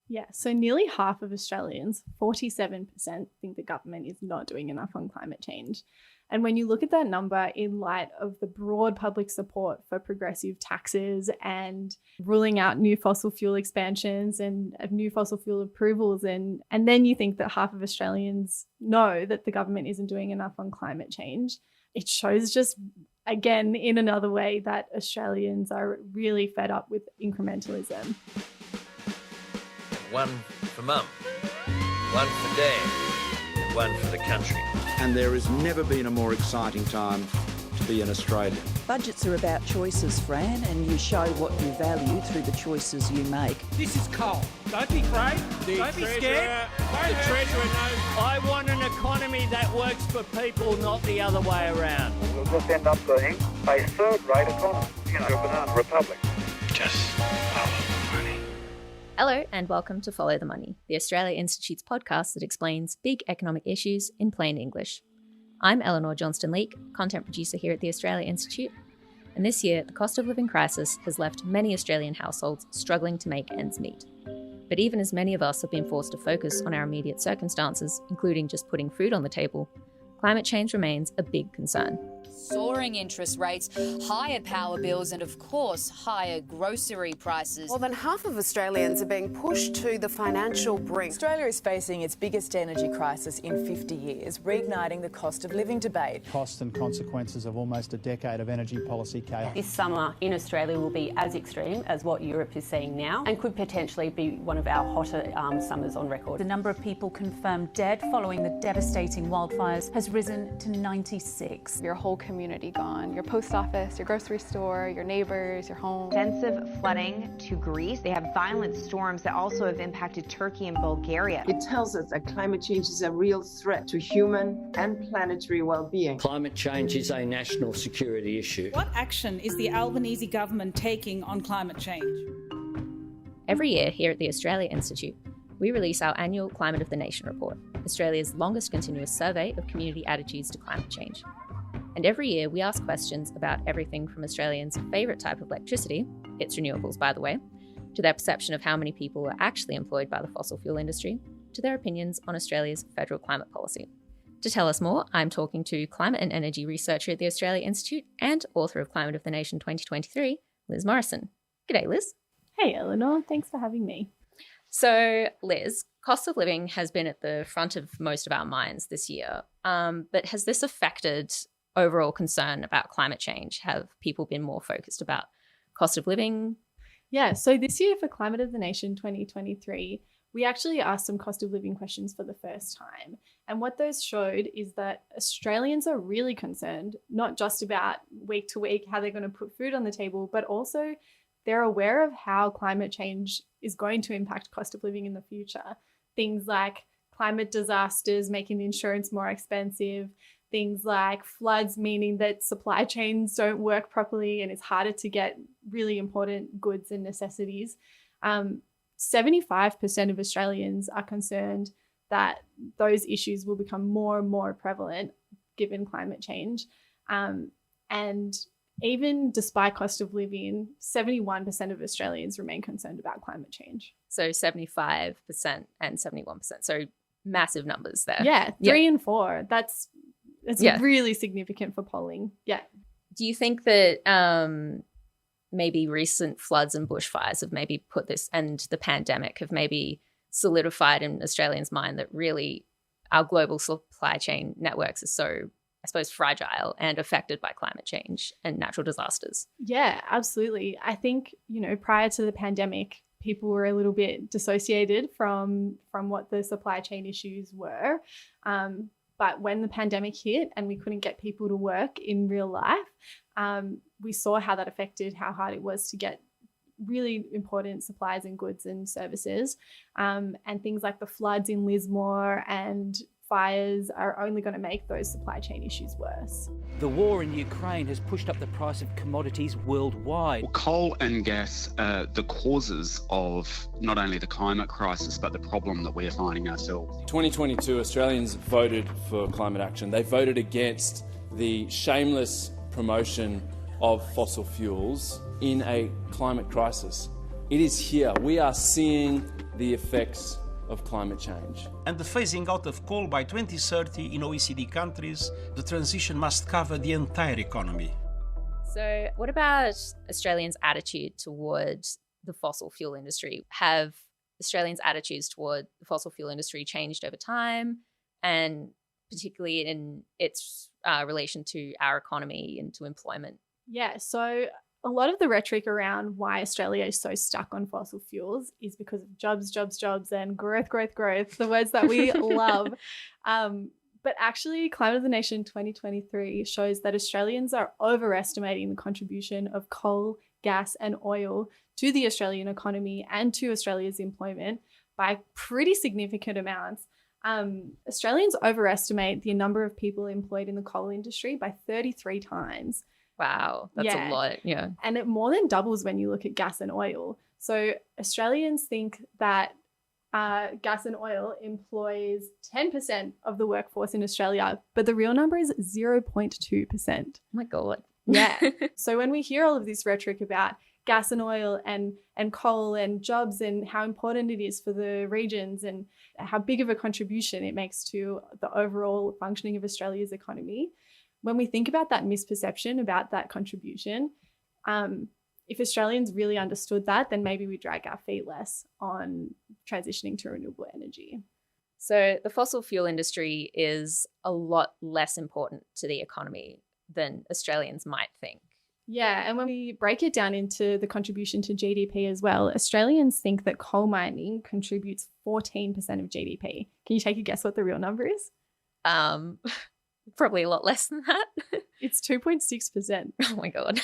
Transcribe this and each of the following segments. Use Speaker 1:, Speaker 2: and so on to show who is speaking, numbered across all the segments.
Speaker 1: Yeah, so nearly half of Australians, 47%, think the government is not doing enough on climate change. And when you look at that number in light of the broad public support for progressive taxes and ruling out new fossil fuel expansions and new fossil fuel approvals, and then you think that half of Australians know that the government isn't doing enough on climate change, it shows just, again, in another way that Australians are really fed up with incrementalism.
Speaker 2: One for mum, one for dad, and one for the country.
Speaker 3: And there has never been a more exciting time to be an Australian.
Speaker 4: Budgets are about choices, Fran, and you show what you value through the choices you make.
Speaker 5: This is coal. Don't be afraid. Don't be scared.
Speaker 6: The Treasurer knows. I want an economy that works for people, not the other way around.
Speaker 7: We'll just end up being a third-rate economy, a banana republic.
Speaker 2: Just follow the money.
Speaker 8: Hello and welcome to Follow the Money, the Australia Institute's podcast that explains big economic issues in plain English. I'm Elinor Johnston-Leek, content producer here at the Australia Institute, and this year the cost of living crisis has left many Australian households struggling to make ends meet. But even as many of us have been forced to focus on our immediate circumstances, including just putting food on the table, climate change remains a big concern.
Speaker 9: Soaring interest rates, higher power bills and, of course, higher grocery prices.
Speaker 10: More than half of Australians are being pushed to the financial brink.
Speaker 11: Australia is facing its biggest energy crisis in 50 years, reigniting the cost of living debate.
Speaker 12: Costs and consequences of almost a decade of energy policy chaos.
Speaker 13: This summer in Australia will be as extreme as what Europe is seeing now and could potentially be one of our hotter summers on record.
Speaker 14: The number of people confirmed dead following the devastating wildfires has risen to 96.
Speaker 15: Your whole community gone. Your post office, your grocery store, your neighbours, your home.
Speaker 16: Extensive flooding to Greece. They have violent storms that also have impacted Turkey and Bulgaria.
Speaker 17: It tells us that climate change is a real threat to human and planetary well-being.
Speaker 6: Climate change is a national security issue.
Speaker 18: What action is the Albanese government taking on climate change?
Speaker 8: Every year here at the Australia Institute, we release our annual Climate of the Nation report, Australia's longest continuous survey of community attitudes to climate change. And every year we ask questions about everything from Australians' favourite type of electricity, it's renewables by the way, to their perception of how many people are actually employed by the fossil fuel industry, to their opinions on Australia's federal climate policy. To tell us more, I'm talking to climate and energy researcher at the Australia Institute and author of Climate of the Nation 2023, Liz Morrison. G'day, Liz.
Speaker 1: Hey, Elinor. Thanks for having me.
Speaker 8: So, Liz, cost of living has been at the front of most of our minds this year, but has this affected overall concern about climate change? Have people been more focused about cost of living?
Speaker 1: Yeah, so this year for Climate of the Nation 2023, we actually asked some cost of living questions for the first time. And what those showed is that Australians are really concerned, not just about week to week, how they're going to put food on the table, but also they're aware of how climate change is going to impact cost of living in the future. Things like climate disasters making the insurance more expensive, things like floods meaning that supply chains don't work properly and it's harder to get really important goods and necessities. 75% of Australians are concerned that those issues will become more and more prevalent given climate change. And even despite cost of living, 71% of Australians remain concerned about climate change.
Speaker 8: So 75% and 71%. So massive numbers there.
Speaker 1: Yeah, 3 and 4. That's really significant for polling. Yeah.
Speaker 8: Do you think that maybe recent floods and bushfires have maybe put this, and the pandemic have maybe solidified in Australians' mind that really our global supply chain networks are so, I suppose, fragile and affected by climate change and natural disasters? Yeah,
Speaker 1: absolutely. I think, prior to the pandemic, people were a little bit dissociated from what the supply chain issues were. But when the pandemic hit and we couldn't get people to work in real life, we saw how that affected how hard it was to get really important supplies and goods and services. And things like the floods in Lismore and fires are only going to make those supply chain issues worse.
Speaker 5: The war in Ukraine has pushed up the price of commodities worldwide.
Speaker 19: Well, coal and gas are the causes of not only the climate crisis, but the problem that we're finding ourselves.
Speaker 20: 2022, Australians voted for climate action. They voted against the shameless promotion of fossil fuels in a climate crisis. It is here. We are seeing the effects of climate change.
Speaker 21: And the phasing out of coal by 2030 in OECD countries, the transition must cover the entire economy.
Speaker 8: So what about Australians' attitude towards the fossil fuel industry? Have Australians' attitudes toward the fossil fuel industry changed over time, and particularly in its relation to our economy and to employment?
Speaker 1: Yeah, so a lot of the rhetoric around why Australia is so stuck on fossil fuels is because of jobs, jobs, jobs, and growth, growth, growth, the words that we love. But actually, Climate of the Nation 2023 shows that Australians are overestimating the contribution of coal, gas, and oil to the Australian economy and to Australia's employment by pretty significant amounts. Australians overestimate the number of people employed in the coal industry by 33 times.
Speaker 8: Wow, that's a lot, yeah.
Speaker 1: And it more than doubles when you look at gas and oil. So Australians think that gas and oil employs 10% of the workforce in Australia, but the real number is 0.2%.
Speaker 8: Oh my God.
Speaker 1: Yeah. So when we hear all of this rhetoric about gas and oil and coal and jobs and how important it is for the regions and how big of a contribution it makes to the overall functioning of Australia's economy, when we think about that misperception about that contribution, if Australians really understood that, then maybe we drag our feet less on transitioning to renewable energy.
Speaker 8: So the fossil fuel industry is a lot less important to the economy than Australians might think.
Speaker 1: Yeah, and when we break it down into the contribution to GDP as well, Australians think that coal mining contributes 14% of GDP. Can you take a guess what the real number is?
Speaker 8: Probably a lot less than that.
Speaker 1: It's 2.6%.
Speaker 8: Oh my God.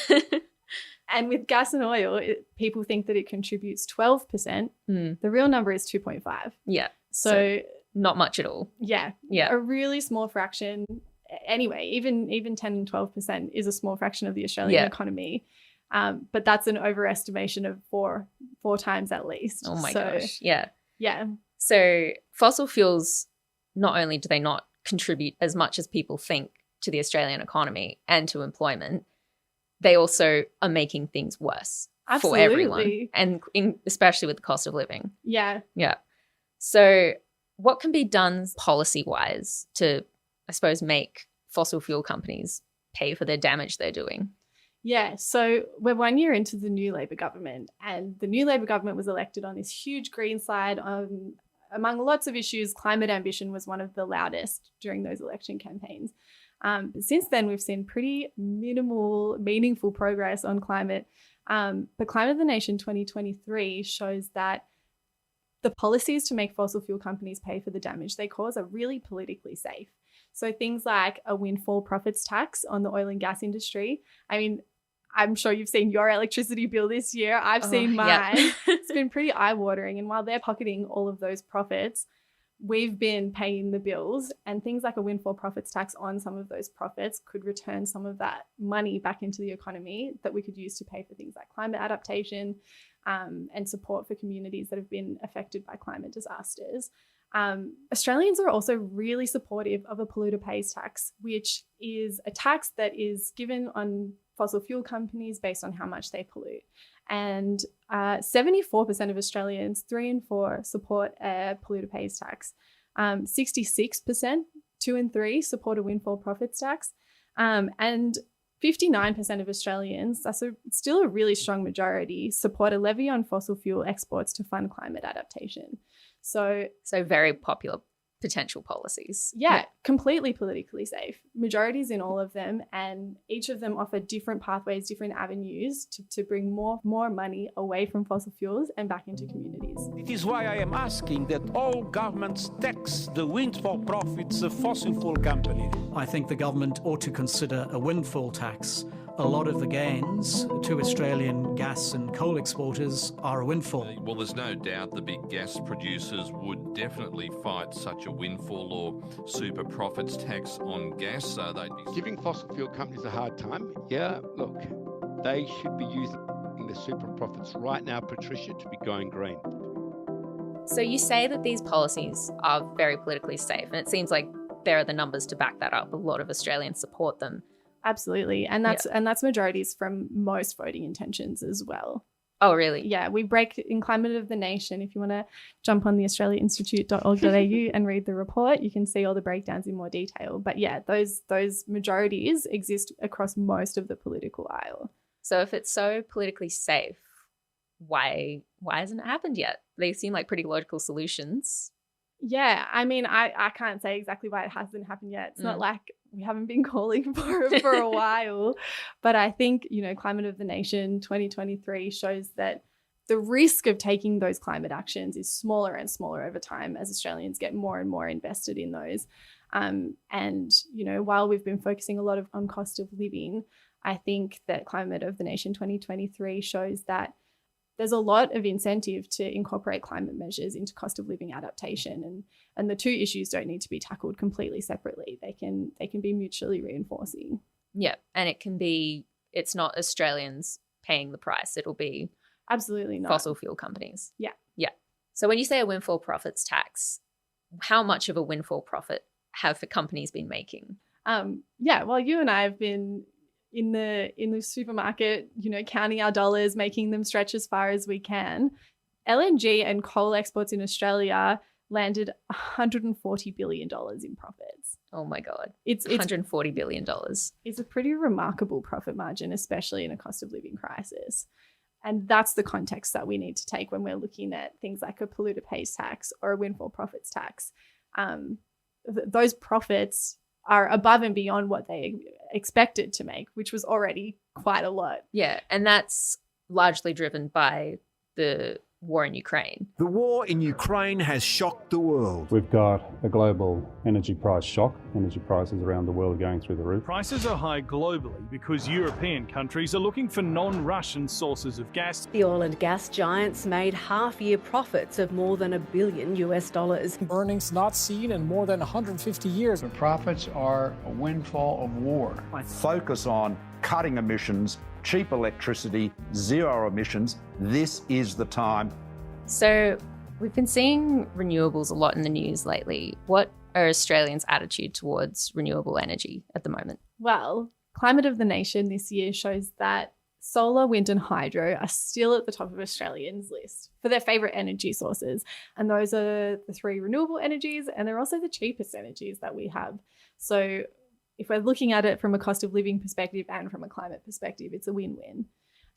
Speaker 1: And with gas and oil, people think that it contributes 12%. The real number is 2.5.
Speaker 8: Yeah.
Speaker 1: So
Speaker 8: not much at all.
Speaker 1: Yeah.
Speaker 8: Yeah.
Speaker 1: A really small fraction. Anyway, even 10 and 12% is a small fraction of the Australian economy. But that's an overestimation of four times at least.
Speaker 8: Oh my gosh. Yeah.
Speaker 1: Yeah.
Speaker 8: So fossil fuels, not only do they not contribute as much as people think to the Australian economy and to employment, they also are making things worse for everyone, and especially with the cost of living.
Speaker 1: Yeah.
Speaker 8: Yeah. So what can be done policy-wise to, I suppose, make fossil fuel companies pay for their damage they're doing?
Speaker 1: Yeah, so we're 1 year into the new Labor government, and the new Labor government was elected on this huge green slide. Among lots of issues, climate ambition was one of the loudest during those election campaigns. But since then, we've seen pretty minimal, meaningful progress on climate. But Climate of the Nation 2023 shows that the policies to make fossil fuel companies pay for the damage they cause are really politically safe. So things like a windfall profits tax on the oil and gas industry. I mean, I'm sure you've seen your electricity bill this year. I've seen mine.
Speaker 8: Yep.
Speaker 1: It's been pretty eye-watering. And while they're pocketing all of those profits, we've been paying the bills, and things like a windfall profits tax on some of those profits could return some of that money back into the economy that we could use to pay for things like climate adaptation and support for communities that have been affected by climate disasters. Australians are also really supportive of a polluter pays tax, which is a tax that is given on fossil fuel companies based on how much they pollute. And 74% of Australians, 3 in 4, support a polluter pays tax. 66%, 2 in 3, support a windfall profits tax. And 59% of Australians, that's still a really strong majority, support a levy on fossil fuel exports to fund climate adaptation. So
Speaker 8: very popular potential policies.
Speaker 1: Yeah, completely politically safe. Majorities in all of them, and each of them offer different pathways, different avenues to bring more money away from fossil fuels and back into communities.
Speaker 21: It is why I am asking that all governments tax the windfall profits of fossil fuel companies.
Speaker 12: I think the government ought to consider a windfall tax. A lot of the gains to Australian gas and coal exporters are a windfall.
Speaker 22: Well, there's no doubt the big gas producers would definitely fight such a windfall or super profits tax on gas. So they'd be
Speaker 23: giving fossil fuel companies a hard time. Yeah, look, they should be using the super profits right now, Patricia, to be going green.
Speaker 8: So you say that these policies are very politically safe, and it seems like there are the numbers to back that up. A lot of Australians support them.
Speaker 1: Absolutely. And that's majorities from most voting intentions as well.
Speaker 8: Oh, really?
Speaker 1: Yeah, we break in Climate of the Nation. If you want to jump on the australiainstitute.org.au and read the report, you can see all the breakdowns in more detail. But yeah, those majorities exist across most of the political aisle.
Speaker 8: So if it's so politically safe, why hasn't it happened yet? They seem like pretty logical solutions.
Speaker 1: Yeah, I mean, I can't say exactly why it hasn't happened yet. It's not like we haven't been calling for it for a while. But I think, Climate of the Nation 2023 shows that the risk of taking those climate actions is smaller and smaller over time as Australians get more and more invested in those. And, while we've been focusing a lot on cost of living, I think that Climate of the Nation 2023 shows that there's a lot of incentive to incorporate climate measures into cost of living adaptation, and the two issues don't need to be tackled completely separately. They can be mutually reinforcing.
Speaker 8: Yeah, and it's not Australians paying the price. It'll be
Speaker 1: absolutely not
Speaker 8: fossil fuel companies.
Speaker 1: Yeah.
Speaker 8: So when you say a windfall profits tax, how much of a windfall profit have the companies been making?
Speaker 1: Well, you and I have been in the supermarket, counting our dollars, making them stretch as far as we can. LNG and coal exports in Australia landed $140 billion in profits.
Speaker 8: Oh my God.
Speaker 1: It's
Speaker 8: $140 billion.
Speaker 1: It's a pretty remarkable profit margin, especially in a cost of living crisis. And that's the context that we need to take when we're looking at things like a polluter pays tax or a windfall profits tax. Those profits are above and beyond what they expected to make, which was already quite a lot.
Speaker 8: Yeah, and that's largely driven by the war in Ukraine.
Speaker 3: The war in Ukraine has shocked the world.
Speaker 4: We've got a global energy price shock. Energy prices around the world are going through the roof.
Speaker 7: Prices are high globally because European countries are looking for non-Russian sources of gas.
Speaker 10: The oil and gas giants made half-year profits of more than $1 billion.
Speaker 24: Earnings not seen in more than 150 years.
Speaker 25: The profits are a windfall of war.
Speaker 26: I focus on cutting emissions, cheap electricity, zero emissions. This is the time.
Speaker 8: So we've been seeing renewables a lot in the news lately. What are Australians' attitude towards renewable energy at the moment?
Speaker 1: Well, Climate of the Nation this year shows that solar, wind and hydro are still at the top of Australians' list for their favourite energy sources. And those are the three renewable energies, and they're also the cheapest energies that we have. So if we're looking at it from a cost of living perspective and from a climate perspective, it's a win-win.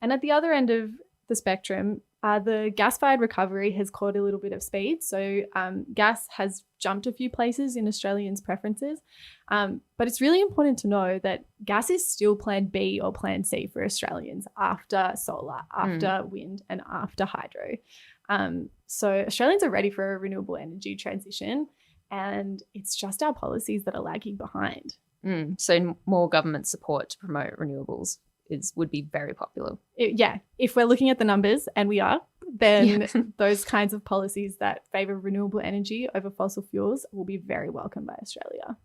Speaker 1: And at the other end of the spectrum, the gas-fired recovery has caught a little bit of speed. So gas has jumped a few places in Australians' preferences. But it's really important to know that gas is still plan B or plan C for Australians after solar, after wind and after hydro. So Australians are ready for a renewable energy transition, and it's just our policies that are lagging behind.
Speaker 8: So more government support to promote renewables would be very popular.
Speaker 1: If we're looking at the numbers, and we are, then those kinds of policies that favour renewable energy over fossil fuels will be very welcome by Australia.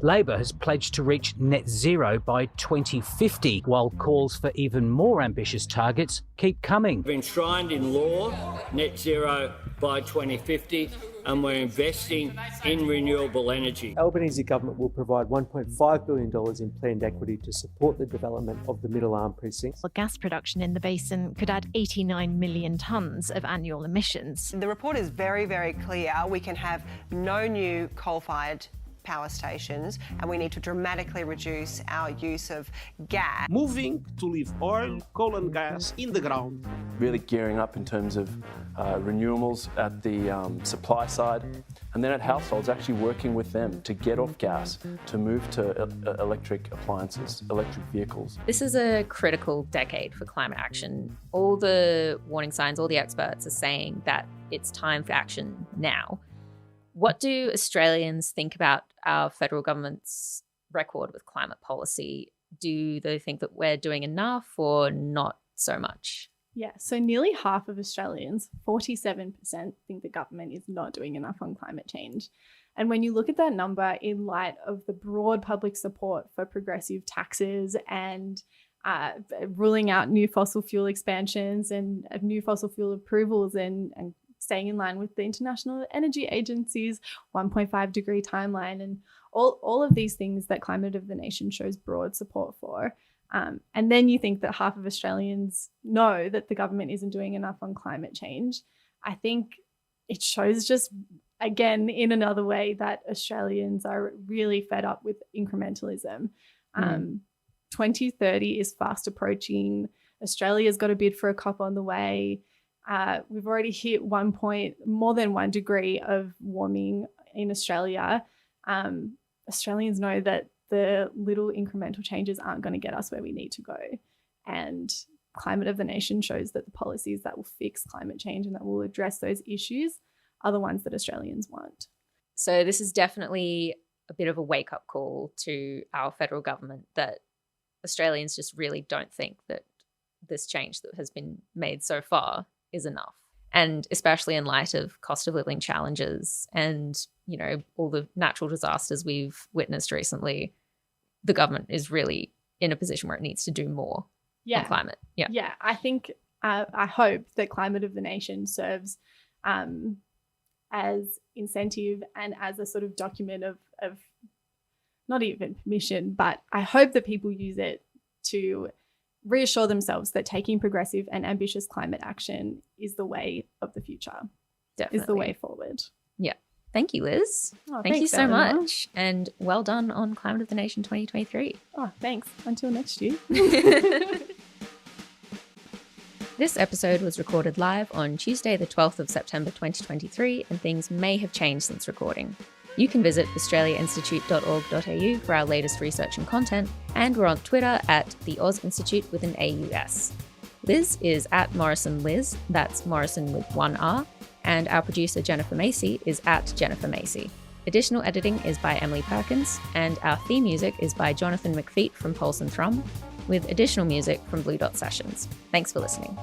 Speaker 5: Labor has pledged to reach net zero by 2050, while calls for even more ambitious targets keep coming.
Speaker 6: Enshrined in law, net zero by 2050, and we're investing in renewable energy.
Speaker 27: Albanese government will provide $1.5 billion in planned equity to support the development of the Middle Arm precinct.
Speaker 28: Gas production in the basin could add 89 million tonnes of annual emissions.
Speaker 29: The report is very, very clear. We can have no new coal-fired power stations, and we need to dramatically reduce our use of gas.
Speaker 21: Moving to leave oil, coal and gas in the ground.
Speaker 20: Really gearing up in terms of renewables at the supply side, and then at households actually working with them to get off gas, to move to electric appliances, electric vehicles.
Speaker 8: This is a critical decade for climate action. All the warning signs, all the experts are saying that it's time for action now. What do Australians think about our federal government's record with climate policy? Do they think that we're doing enough or not so much?
Speaker 1: Yeah, so nearly half of Australians, 47%, think the government is not doing enough on climate change. And when you look at that number in light of the broad public support for progressive taxes and ruling out new fossil fuel expansions and new fossil fuel approvals and staying in line with the International Energy Agency's 1.5 degree timeline and all of these things that Climate of the Nation shows broad support for, And then you think that half of Australians know that the government isn't doing enough on climate change. I think it shows just, again, in another way that Australians are really fed up with incrementalism. 2030 is fast approaching. Australia's got a bid for a COP on the way. We've already hit more than 1 degree of warming in Australia. Australians know that the little incremental changes aren't going to get us where we need to go. And Climate of the Nation shows that the policies that will fix climate change and that will address those issues are the ones that Australians want.
Speaker 8: So this is definitely a bit of a wake-up call to our federal government that Australians just really don't think that this change that has been made so far is enough. And especially in light of cost of living challenges and, you know, all the natural disasters we've witnessed recently, the government is really in a position where it needs to do more on climate. Yeah.
Speaker 1: I think, I hope that Climate of the Nation serves as incentive and as a sort of document of not even permission, but I hope that people use it to reassure themselves that taking progressive and ambitious climate action is the way of the future.
Speaker 8: Definitely.
Speaker 1: Is the way forward.
Speaker 8: Yeah. Thank you, Liz.
Speaker 1: Oh,
Speaker 8: Thank you
Speaker 1: thanks,
Speaker 8: so
Speaker 1: Elinor.
Speaker 8: much. And well done on Climate of the Nation 2023.
Speaker 1: Oh, thanks. Until next year.
Speaker 8: This episode was recorded live on Tuesday, the 12th of September 2023, and things may have changed since recording. You can visit australiainstitute.org.au for our latest research and content, and we're on Twitter at the Oz Institute with an AUS. Liz is at Morrison Liz, that's Morrison with 1 R, and our producer Jennifer Macy is at Jennifer Macy. Additional editing is by Emily Perkins, and our theme music is by Jonathan McFeet from Pulse and Thrum, with additional music from Blue Dot Sessions. Thanks for listening.